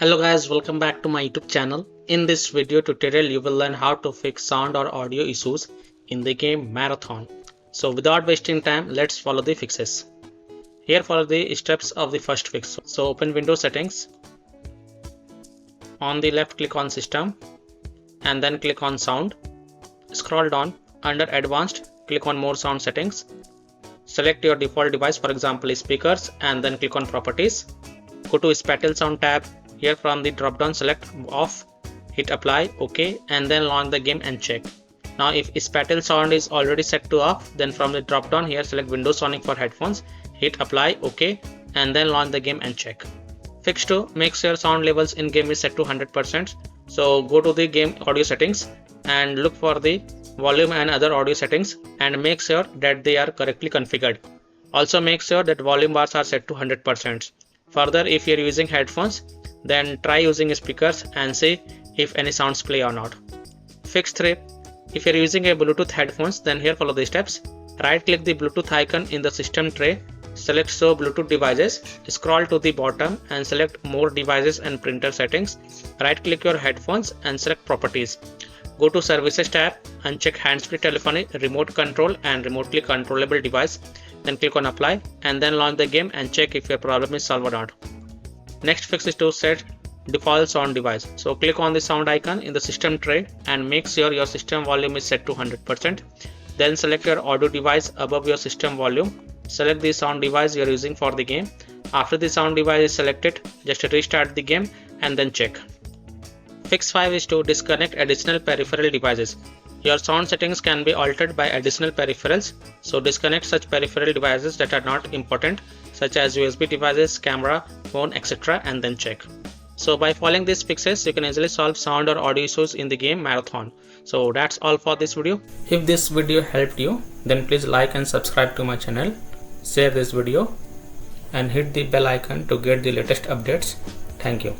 Hello guys, welcome back to my YouTube channel. In this video tutorial you will learn how to fix sound or audio issues in the game Marathon. So without wasting time, let's follow the fixes. Here follow the steps of the first fix. So open Windows settings. On the left click on system and then click on sound. Scroll down under advanced, click on more sound settings. Select your default device, for example speakers, and then click on properties. Go to spatial sound tab. Here from the drop down select off, hit apply, OK, and then launch the game and check. Now if spatial sound is already set to off, then from the drop down here select Windows Sonic for headphones, hit apply, OK, and then launch the game and check. Fix 2, make sure sound levels in game is set to 100%. So go to the game audio settings and look for the volume and other audio settings and make sure that they are correctly configured. Also make sure that volume bars are set to 100%. Further, if you are using headphones, then try using speakers and see if any sounds play or not. Fix 3. If you are using a Bluetooth headphones, then here follow the steps. Right click the Bluetooth icon in the system tray, select show Bluetooth devices, scroll to the bottom and select more devices and printer settings. Right click your headphones and select properties. Go to services tab and check hands-free telephony, remote control and remotely controllable device. Then click on apply and then launch the game and check if your problem is solved or not. Next fix is to set default sound device. So click on the sound icon in the system tray and make sure your system volume is set to 100%. Then select your audio device above your system volume. Select the sound device you are using for the game. After the sound device is selected, just restart the game and then check. Fix 5 is to disconnect additional peripheral devices. Your sound settings can be altered by additional peripherals, so disconnect such peripheral devices that are not important, such as USB devices, camera, phone, etc. and then check. So by following these fixes, you can easily solve sound or audio issues in the game Marathon. So that's all for this video. If this video helped you, then please like and subscribe to my channel, share this video and hit the bell icon to get the latest updates. Thank you.